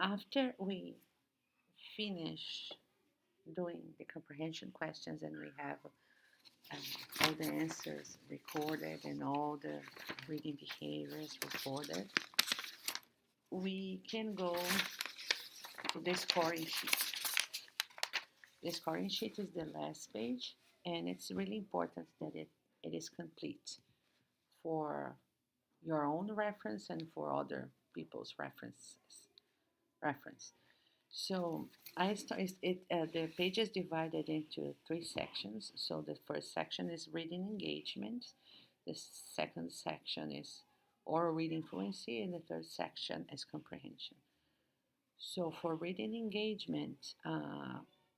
After we finish doing the comprehension questions and we have all the answers recorded and all the reading behaviors recorded, we can go to the scoring sheet. The scoring sheet is the last page, and it's really important that it is complete for your own reference and for other people's reference. So the page is divided into three sections. So the first section is reading engagement. The second section is oral reading fluency, and the third section is comprehension. So for reading engagement,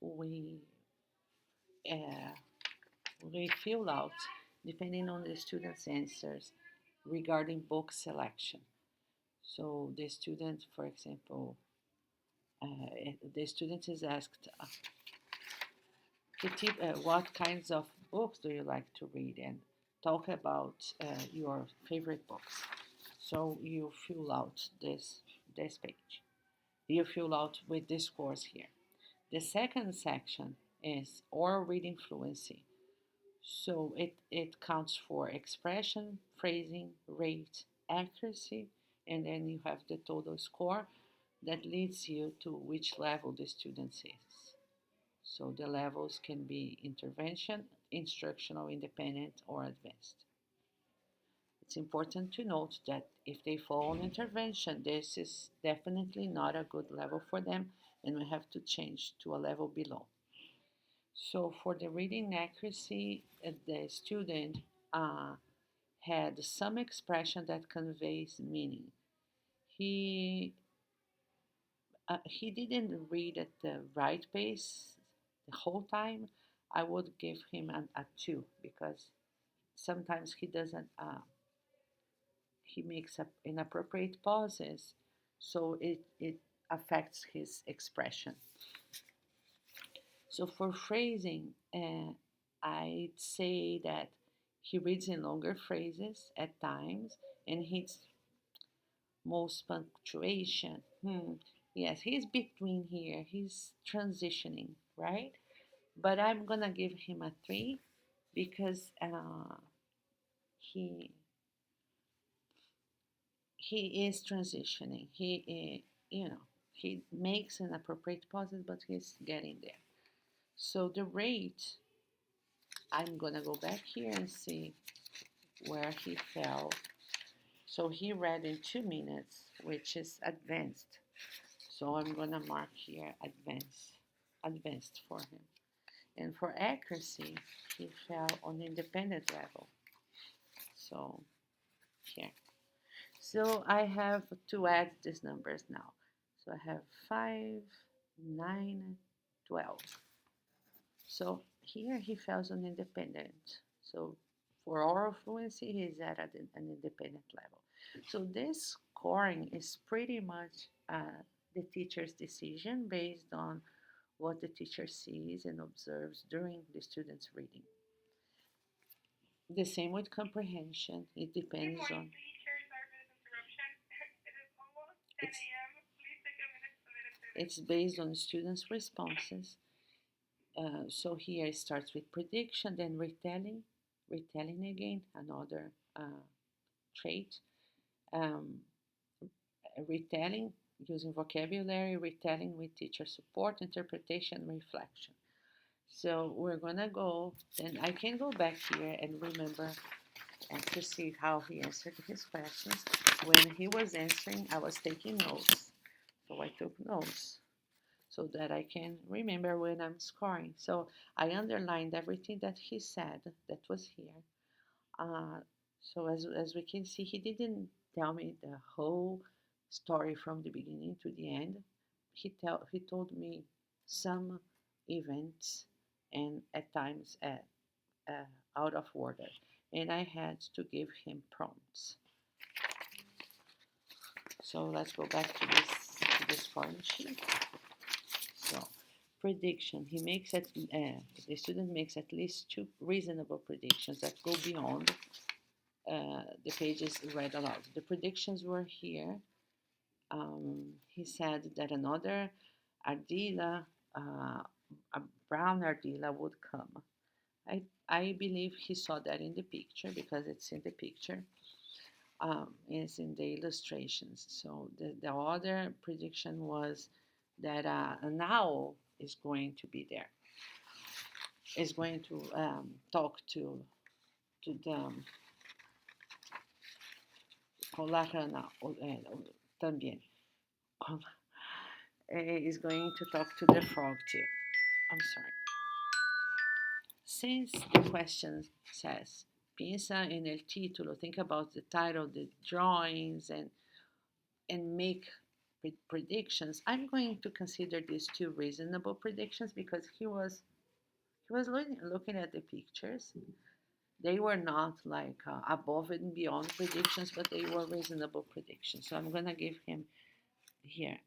we uh, we fill out depending on the student's answers regarding book selection. So the student, for example, the student is asked, what kinds of books do you like to read, and talk about your favorite books. So you fill out this page. You fill out with this course here. The second section is oral reading fluency. So it counts for expression, phrasing, rate, accuracy, and then you have the total score that leads you to which level the student is. So the levels can be intervention, instructional, independent, or advanced. It's important to note that if they fall on intervention, this is definitely not a good level for them, and we have to change to a level below. So for the reading accuracy, the student had some expression that conveys meaning. He didn't read at the right pace the whole time. I would give him a 2 because sometimes he doesn't. He makes up inappropriate pauses, so it affects his expression. So for phrasing, I'd say that he reads in longer phrases at times and hits most punctuation. Yes, he's between here. He's transitioning, right? But I'm gonna give him a 3 because he he is transitioning. He makes an appropriate pauses, but he's getting there. So the rate, I'm gonna go back here and see where he fell. So he read in 2 minutes, which is advanced. So I'm gonna mark here advanced for him. And for accuracy, he fell on independent level. So here. So I have to add these numbers now. So I have 5, 9, 12. So here he falls on independent. So for oral fluency, he's at an independent level. So this scoring is pretty much the teacher's decision based on what the teacher sees and observes during the student's reading. The same with comprehension. It depends on. It's, it's based on students' responses. So here it starts with prediction, then retelling again, another trait. Um, retelling using vocabulary, retelling with teacher support, interpretation, reflection. So we're gonna go, then I can go back here and remember and to see how he answered his questions. When he was answering, I was taking notes. So I took notes so that I can remember when I'm scoring. So I underlined everything that he said that was here. So as we can see, he didn't tell me the whole story from the beginning to the end. He told me some events and at times out of order, and I had to give him prompts. So let's go back to this scoring sheet. So prediction. The student makes at least 2 reasonable predictions that go beyond the pages read aloud. The predictions were here. He said that another ardilla, a brown ardilla, would come. I believe he saw that in the picture because it's in the picture. It's in the illustrations. So the other prediction was that an owl is going to be there. Is going to talk to the con la rana también. Is going to talk to the frog too. I'm sorry. Since the question says, piensa en el título, think about the title, the drawings, and make predictions. I'm going to consider these two reasonable predictions because he was looking at the pictures. They were not like above and beyond predictions, but they were reasonable predictions. So I'm gonna give him here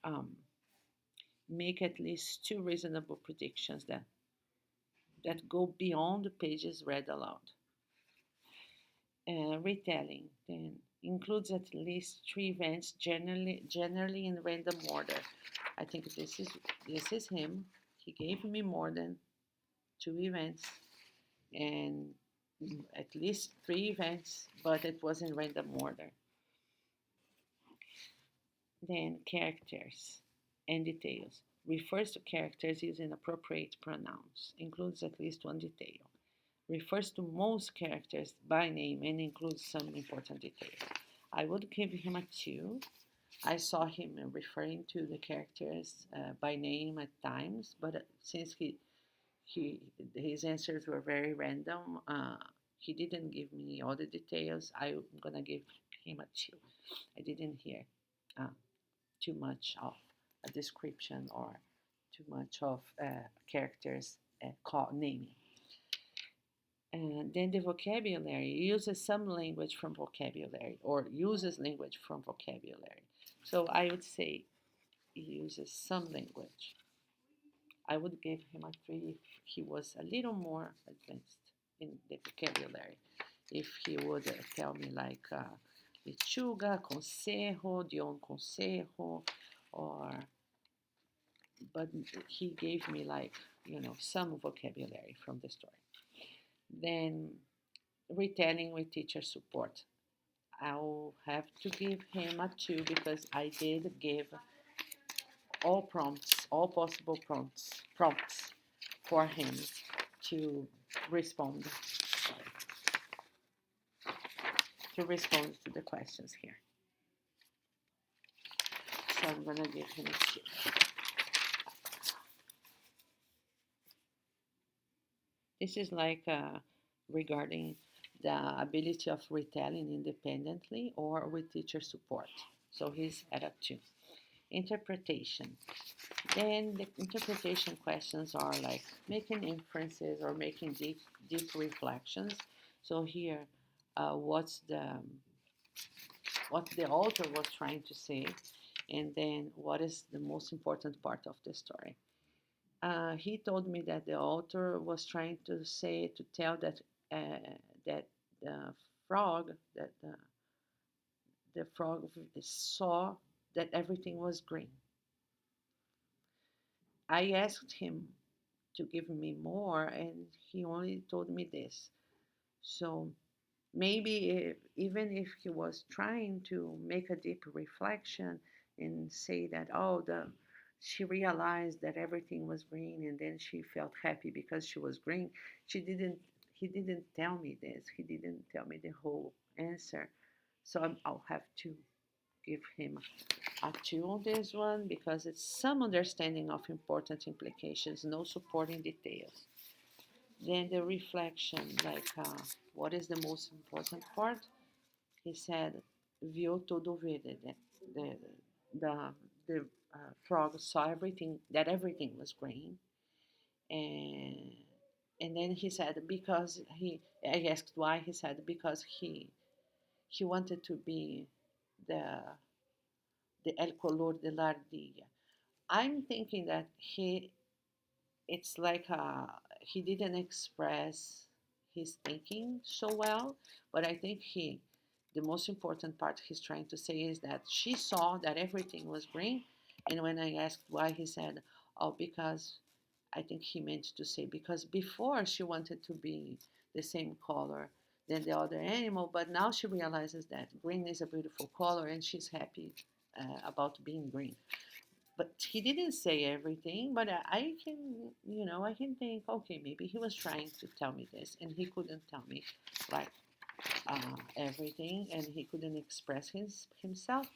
make at least two reasonable predictions that go beyond the pages read aloud. Retelling then includes at least three events, generally in random order. I think this is him. He gave me more than two events and at least three events, but it was in random order. Then characters and details refers to characters using appropriate pronouns, includes at least one detail. Refers to most characters by name and includes some important details. I would give him a 2. I saw him referring to the characters by name at times, but since he his answers were very random, he didn't give me all the details. I'm gonna give him a 2. I didn't hear uh, too much of a description or too much of characters naming. And then the vocabulary uses some language from vocabulary or uses language from vocabulary. So I would say he uses some language. I would give him a 3 if he was a little more advanced in the vocabulary. If he would tell me like lechuga, consejo, dio un consejo, or but he gave me like some vocabulary from the story. Then retelling with teacher support. I'll have to give him a 2 because I did give all prompts, all possible prompts for him to respond, to respond to the questions here. So I'm gonna give him a 2. This is like regarding the ability of retelling independently or with teacher support. So he's at a 2. Interpretation. Then the interpretation questions are like making inferences or making deep reflections. So here, what the author was trying to say, and then what is the most important part of the story. He told me that the author was trying to tell that that the frog that the frog saw that everything was green. I asked him to give me more, and he only told me this. So maybe even if he was trying to make a deep reflection and say that, oh, she realized that everything was green and then she felt happy because she was green, he didn't tell me this. He didn't tell me the whole answer. So I'll have to give him a 2 on this one because it's some understanding of important implications, no supporting details. Then the reflection, like what is the most important part? He said, viu todo verde. The, the, the frog saw everything, that everything was green. And, and then he said, I asked why, he said, because he wanted to be the, the el color de la ardilla. I'm thinking that it's like he didn't express his thinking so well, but I think the most important part he's trying to say is that she saw that everything was green, and when I asked why, he said, "Oh, because I think he meant to say because before she wanted to be the same color than the other animal, but now she realizes that green is a beautiful color and she's happy about being green." But he didn't say everything, but I can, I can think, okay, maybe he was trying to tell me this and he couldn't tell me like everything, and he couldn't express himself.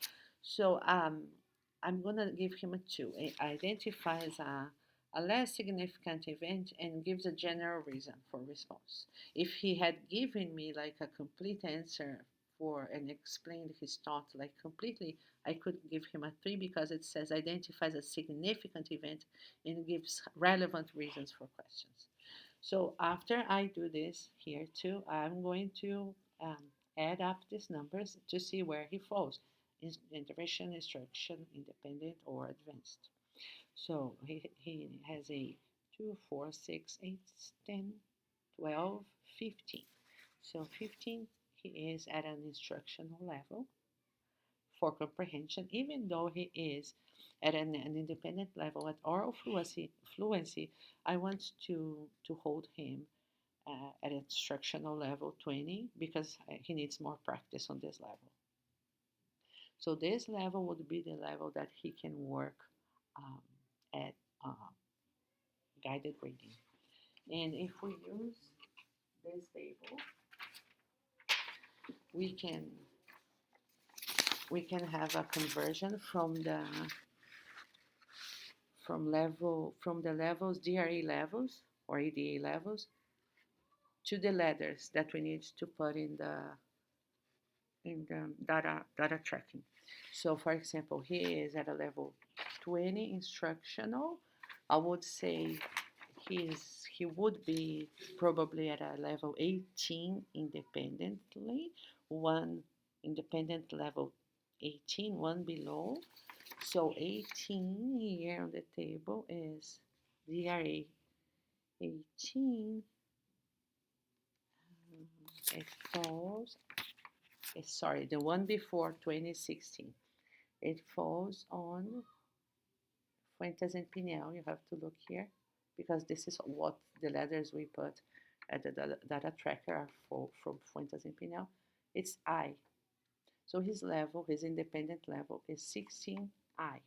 So I'm gonna give him a two. It identifies a less significant event and gives a general reason for response. If he had given me like a complete answer for and explained his thought like completely, I could give him a three because it says identifies a significant event and gives relevant reasons for questions. So after I do this here too, I'm going to um, add up these numbers to see where he falls. Intervention, instruction, independent, or advanced. So he has a 2, 4, 6, 8, 10, 12, 15. So 15, he is at an instructional level for comprehension, even though he is at an independent level at oral fluency, I want to hold him at instructional level 20 because he needs more practice on this level. So this level would be the level that he can work um, at guided reading. And if we use this table, we can have a conversion from the levels DRE levels or EDA levels to the letters that we need to put in the data tracking. So for example, he is at a level 20 instructional. I would say he would be probably at a level 18 independently, one independent level 18, one below. So 18 here on the table is DRA 18. It falls, sorry, the one before 2016. It falls on Fuentes and Pinel. You have to look here because this is what the letters we put at the data tracker are from Fuentes and Pinel. It's I. So his level, his independent level is 16I.